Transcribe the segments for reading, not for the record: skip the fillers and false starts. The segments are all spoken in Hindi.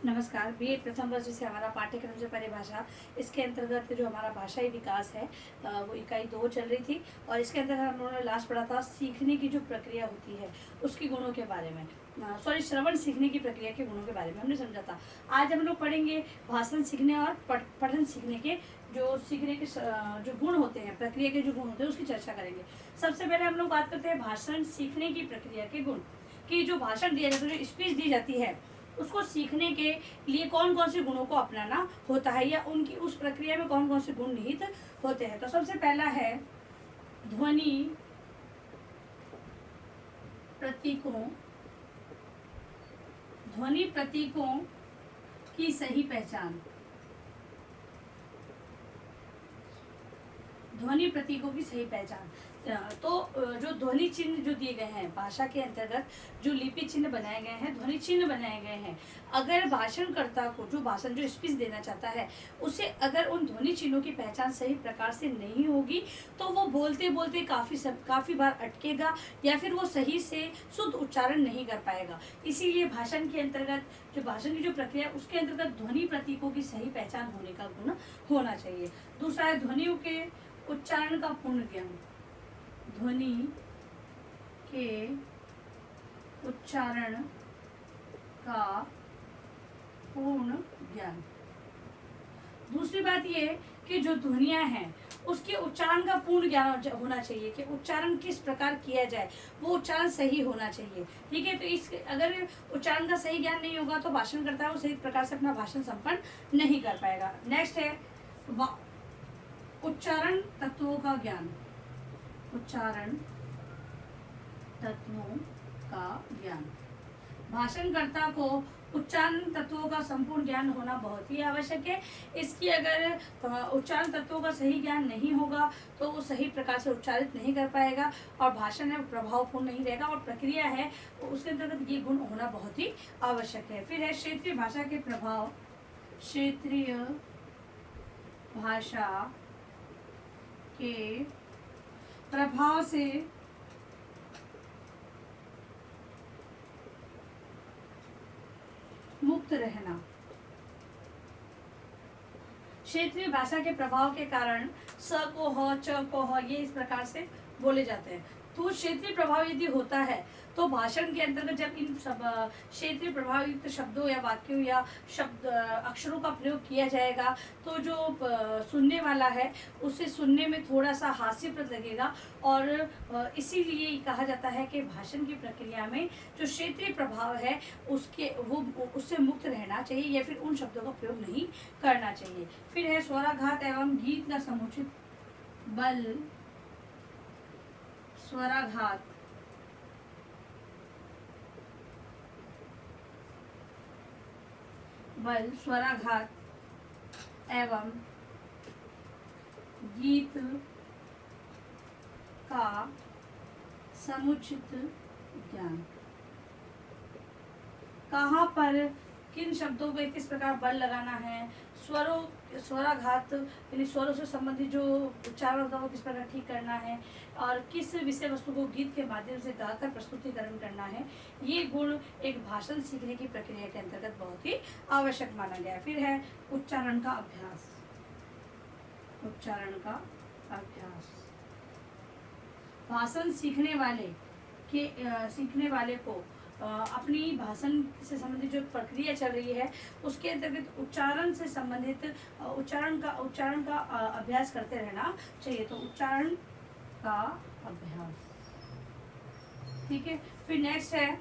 नमस्कार। बीएड प्रथम वर्ष से हमारा पाठ्यक्रम जो परिभाषा, इसके अंतर्गत जो हमारा भाषाई विकास है वो इकाई 2 चल रही थी। और इसके अंदर हम लोगों ने लास्ट पढ़ा था सीखने की जो प्रक्रिया होती है उसके गुणों के बारे में, श्रवण सीखने की प्रक्रिया के गुणों के बारे में हमने समझा था। आज हम लोग पढ़ेंगे भाषण सीखने और पठन सीखने के जो सीखने के जो गुण होते हैं, प्रक्रिया के जो गुण होते हैं उसकी चर्चा करेंगे। सबसे पहले हम लोग बात करते हैं भाषण सीखने की प्रक्रिया के गुण, कि जो भाषण दिया जाता है, जो स्पीच दी जाती है, उसको सीखने के लिए कौन कौन से गुणों को अपनाना होता है या उनकी उस प्रक्रिया में कौन कौन से गुण निहित होते हैं। तो सबसे पहला है ध्वनि प्रतीकों ध्वनि प्रतीकों की सही पहचान। ध्वनि प्रतीकों की सही पहचान। तो जो ध्वनि चिन्ह जो दिए गए हैं भाषा के अंतर्गत, जो लिपि चिन्ह बनाए गए हैं, ध्वनि चिन्ह बनाए गए हैं, अगर भाषणकर्ता को जो भाषण जो स्पीच देना चाहता है उसे अगर उन ध्वनि चिन्हों की पहचान सही प्रकार से नहीं होगी तो वो बोलते बोलते काफ़ी बार अटकेगा या फिर वो सही से शुद्ध उच्चारण नहीं कर पाएगा। इसीलिए भाषण के अंतर्गत जो भाषण की जो प्रक्रिया उसके अंतर्गत ध्वनि प्रतीकों की सही पहचान होने का गुण होना चाहिए। दूसरा है ध्वनियों के उच्चारण का पूर्ण ज्ञान। ध्वनि के उच्चारण का पूर्ण ज्ञान। दूसरी बात ये कि जो ध्वनियां हैं उसके उच्चारण का पूर्ण ज्ञान होना चाहिए कि उच्चारण किस प्रकार किया जाए, वो उच्चारण सही होना चाहिए। ठीक है, तो इस अगर उच्चारण का सही ज्ञान नहीं होगा तो भाषण करता है वो सही प्रकार से अपना भाषण संपन्न नहीं कर पाएगा। नेक्स्ट है उच्चारण तत्वों का ज्ञान। उच्चारण तत्वों का ज्ञान। भाषणकर्ता को उच्चारण तत्वों का संपूर्ण ज्ञान होना बहुत ही आवश्यक है। इसकी अगर उच्चारण तत्वों का सही ज्ञान नहीं होगा तो वो सही प्रकार से उच्चारित नहीं कर पाएगा और भाषण है प्रभावपूर्ण नहीं रहेगा और प्रक्रिया है उसके अंतर्गत ये गुण होना बहुत ही आवश्यक है। फिर है क्षेत्रीय भाषा के प्रभाव। क्षेत्रीय भाषा के प्रभाव से मुक्त रहना। क्षेत्रीय भाषा के प्रभाव के कारण स को ह, च को ह ये इस प्रकार से बोले जाते हैं। तो क्षेत्रीय प्रभाव यदि होता है तो भाषण के अंतर्गत जब इन सब क्षेत्रीय प्रभावित शब्दों या वाक्यों या शब्द अक्षरों का प्रयोग किया जाएगा तो जो सुनने वाला है उसे सुनने में थोड़ा सा हास्यप्रद लगेगा और इसीलिए कहा जाता है कि भाषण की प्रक्रिया में जो क्षेत्रीय प्रभाव है उससे मुक्त रहना चाहिए या फिर उन शब्दों का प्रयोग नहीं करना चाहिए। फिर है स्वराघात एवं गीत का समुचित बल। स्वराघात बल, स्वराघात एवं गीत का समुचित ज्ञान। कहाँ पर किन शब्दों पे किस प्रकार बल लगाना है, स्वराघात यानी स्वरों से संबंधित जो उच्चारण होता है वो किस प्रकार ठीक करना है और किस विषय वस्तु को गीत के माध्यम से गाकर प्रस्तुतिकरण करना है, ये गुण एक भाषण सीखने की प्रक्रिया के अंतर्गत बहुत ही आवश्यक माना गया है। फिर है उच्चारण का अभ्यास। उच्चारण का अभ्यास भाषण सीखने वाले को अपनी भाषण से संबंधित जो प्रक्रिया चल रही है उसके अंतर्गत उच्चारण से संबंधित उच्चारण का अभ्यास करते रहना चाहिए। तो उच्चारण का अभ्यास, ठीक है। फिर नेक्स्ट है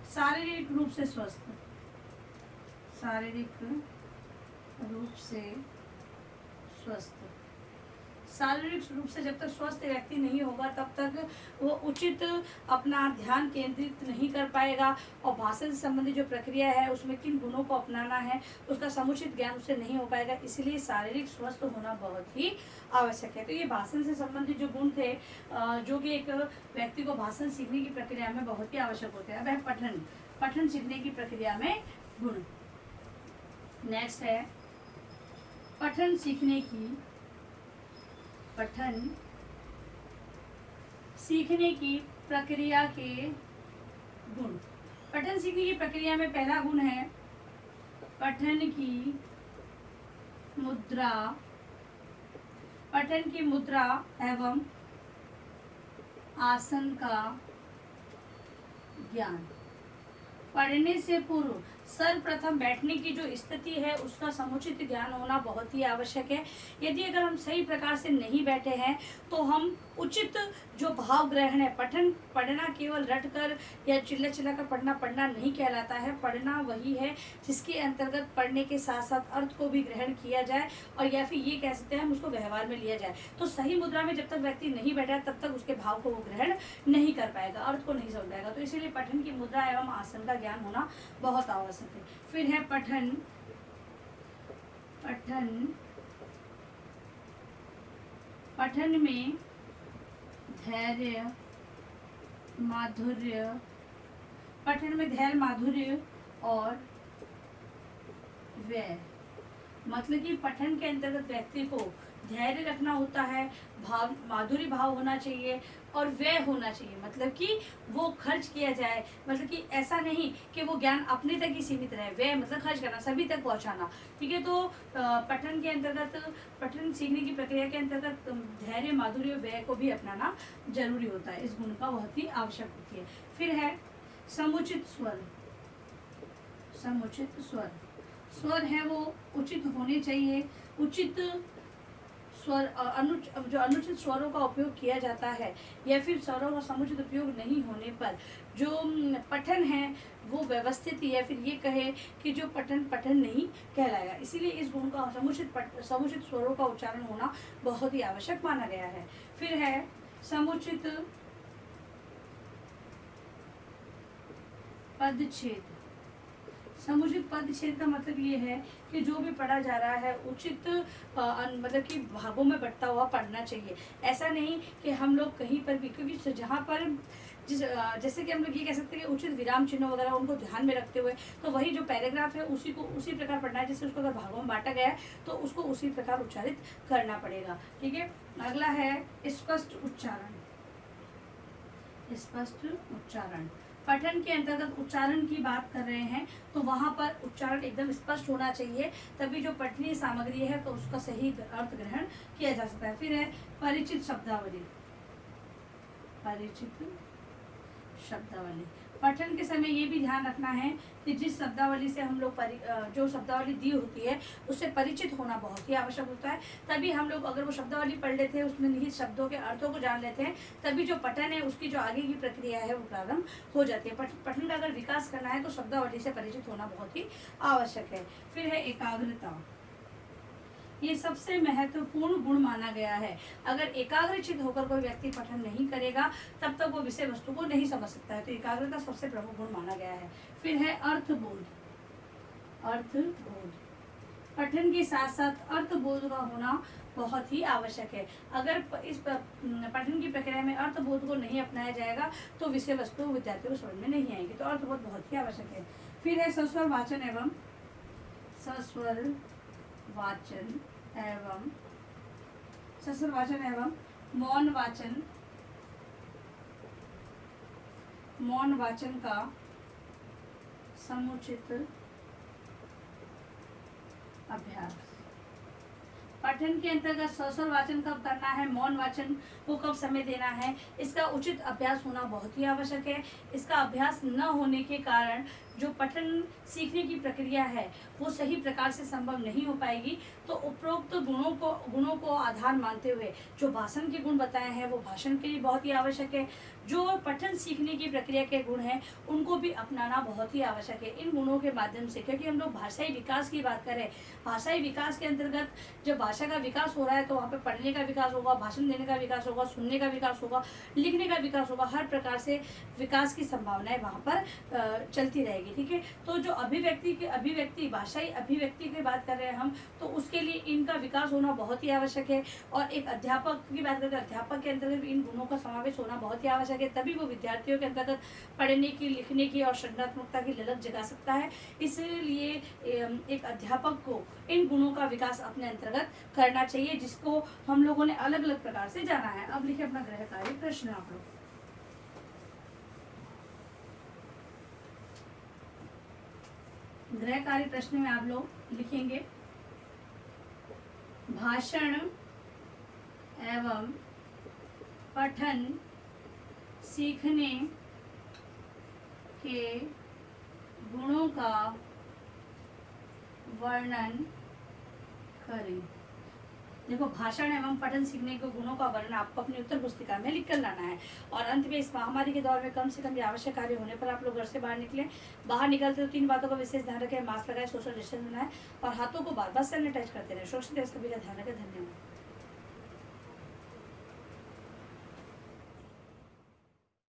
शारीरिक रूप से स्वस्थ। शारीरिक रूप से स्वस्थ। शारीरिक रूप से जब तक स्वस्थ व्यक्ति नहीं होगा तब तक वो उचित अपना ध्यान केंद्रित नहीं कर पाएगा और भाषण से संबंधित जो प्रक्रिया है उसमें किन गुणों को अपनाना है उसका समुचित ज्ञान उससे नहीं हो पाएगा। इसलिए शारीरिक स्वस्थ होना बहुत ही आवश्यक है। तो ये भाषण से संबंधित जो गुण थे जो कि एक व्यक्ति को भाषण सीखने की प्रक्रिया में बहुत ही आवश्यक होते हैं। अब है पठन सीखने की प्रक्रिया में गुण। नेक्स्ट है पठन सीखने की प्रक्रिया के गुण। पठन सीखने की प्रक्रिया में पहला गुण है पठन की मुद्रा एवं आसन का ज्ञान। पढ़ने से पूर्व सर्वप्रथम बैठने की जो स्थिति है उसका समुचित ज्ञान होना बहुत ही आवश्यक है। यदि अगर हम सही प्रकार से नहीं बैठे हैं तो हम उचित जो भाव ग्रहण है, पढ़ना केवल रट कर या चिल्ला चिल्ला कर पढ़ना नहीं कहलाता है। पढ़ना वही है जिसके अंतर्गत पढ़ने के साथ साथ अर्थ को भी ग्रहण किया जाए, और या फिर ये कह सकते हैं हम उसको व्यवहार में लिया जाए। तो सही मुद्रा में जब तक व्यक्ति नहीं बैठा तब तक उसके भाव को वो ग्रहण नहीं कर पाएगा, अर्थ को नहीं समझ पाएगा। तो इसीलिए पठन की मुद्रा एवं आसन का ज्ञान होना बहुत आवश्यक है। फिर है पठन में धैर्य माधुर्य और व्यय। मतलब कि पठन के अंतर्गत व्यक्ति को धैर्य रखना होता है, माधुरी भाव होना चाहिए और व्यय होना चाहिए। मतलब कि वो खर्च किया जाए, मतलब कि ऐसा नहीं कि वो ज्ञान अपने तक ही सीमित रहे। व्यय मतलब खर्च करना, सभी तक पहुंचाना। ठीक है, तो पठन के अंतर्गत, पठन सीखने की प्रक्रिया के अंतर्गत धैर्य, माधुर्य और व्यय को भी अपनाना जरूरी होता है। इस गुण का बहुत ही आवश्यक होती है। फिर है समुचित स्वर है वो उचित होने चाहिए। उचित स्वर, जो अनुचित स्वरों का उपयोग किया जाता है या फिर स्वरों का समुचित उपयोग नहीं होने पर जो पठन है वो व्यवस्थित, या फिर ये कहे कि जो पठन नहीं कहलाएगा। इसीलिए इस गुण का समुचित स्वरों का उच्चारण होना बहुत ही आवश्यक माना गया है। फिर है समुचित पदच्छेद। समुचित पदच्छेद का मतलब ये है कि जो भी पढ़ा जा रहा है उचित मतलब कि भागों में बंटता हुआ पढ़ना चाहिए। ऐसा नहीं कि हम लोग कहीं पर भी, क्योंकि जहाँ पर जैसे कि हम लोग ये कह सकते हैं कि उचित विराम चिन्ह वगैरह उनको ध्यान में रखते हुए, तो वही जो पैराग्राफ है उसी को उसी प्रकार पढ़ना है। जैसे उसको अगर भागों में बांटा गया है तो उसको उसी प्रकार उच्चारित करना पड़ेगा। ठीक है, अगला है स्पष्ट उच्चारण। पठन के अंतर्गत उच्चारण की बात कर रहे हैं तो वहाँ पर उच्चारण एकदम स्पष्ट होना चाहिए, तभी जो पठनीय सामग्री है तो उसका सही अर्थ ग्रहण किया जा सकता है। फिर है परिचित शब्दावली। पठन के समय ये भी ध्यान रखना है कि जिस शब्दावली से हम लोग जो शब्दावली दी होती है उससे परिचित होना बहुत ही आवश्यक होता है। तभी हम लोग अगर वो शब्दावली पढ़ लेते हैं, उसमें निहित शब्दों के अर्थों को जान लेते हैं, तभी जो पठन है उसकी जो आगे की प्रक्रिया है वो प्रारंभ हो जाती है। पठन का अगर विकास करना है तो शब्दावली से परिचित होना बहुत ही आवश्यक है। फिर है एकाग्रता। ये सबसे महत्वपूर्ण गुण माना गया है। अगर एकाग्रचित होकर कोई व्यक्ति पठन नहीं करेगा तब तक वो विषय वस्तु को नहीं समझ सकता है। तो एकाग्रता सबसे प्रमुख गुण माना गया है। फिर है अर्थबोध। पठन के साथ साथ अर्थबोध का होना बहुत ही आवश्यक है। अगर इस पठन की प्रक्रिया में अर्थबोध को नहीं अपनाया जाएगा तो विषय वस्तु विद्यार्थियों को समझ में नहीं आएगी। तो अर्थबोध बहुत ही आवश्यक है। फिर है सस्वर वाचन एवं मौन वाचन का समुचित अभ्यास। पठन के अंतर्गत सस्वर वाचन कब करना है, मौन वाचन को कब समय देना है, इसका उचित अभ्यास होना बहुत ही आवश्यक है। इसका अभ्यास न होने के कारण जो पठन सीखने की प्रक्रिया है वो सही प्रकार से संभव नहीं हो पाएगी। तो उपरोक्त गुणों को आधार मानते हुए जो भाषण के गुण बताए हैं वो भाषण के लिए बहुत ही आवश्यक है। जो पठन सीखने की प्रक्रिया के गुण हैं उनको भी अपनाना बहुत ही आवश्यक है। इन गुणों के माध्यम से, क्योंकि हम लोग भाषाई विकास की बात करें, भाषाई विकास के अंतर्गत जब भाषा का विकास हो रहा है तो वहाँ पे पढ़ने का विकास होगा, भाषण देने का विकास होगा, सुनने का विकास होगा, लिखने का विकास होगा। हर प्रकार से विकास की संभावनाएं वहाँ पर चलती रहेगी। ठीक है, तो जो भाषाई अभिव्यक्ति की बात कर रहे हैं हम, तो उसके लिए इनका विकास होना बहुत ही आवश्यक है। और एक अध्यापक की बात करें तो अध्यापक के अंतर्गत इन गुणों का समावेश होना बहुत ही आवश्यक है। तभी वो विद्यार्थियों के अंतर्गत पढ़ने की, लिखने की और सृजनात्मकता की ललक जगा सकता है। इसलिए एक अध्यापक को इन गुणों का विकास अपने अंतर्गत करना चाहिए, जिसको हम लोगों ने अलग अलग प्रकार से जाना है। अब लिखे अपना गृह कार्य प्रश्न आप लोग। गृह कार्य प्रश्न में आप लोग लिखेंगे भाषण एवं पठन सीखने के गुणों का वर्णन करें। देखो, भाषण एवं पठन सीखने के गुणों का वर्णन आपको अपनी उत्तर पुस्तिका में लिख कर लाना है। और अंत में इस महामारी के दौर में कम से कम ये आवश्यक कार्य होने पर आप लोग घर से बाहर निकलें। बाहर निकलते तो 3 बातों का विशेष ध्यान रखें। मास्क लगाएं, सोशल डिस्टेंस बनाएं और हाथों को बार बार सैनिटाइज करते रहें। सुरक्षित रहे, सभी का ध्यान रखें। धन्यवाद।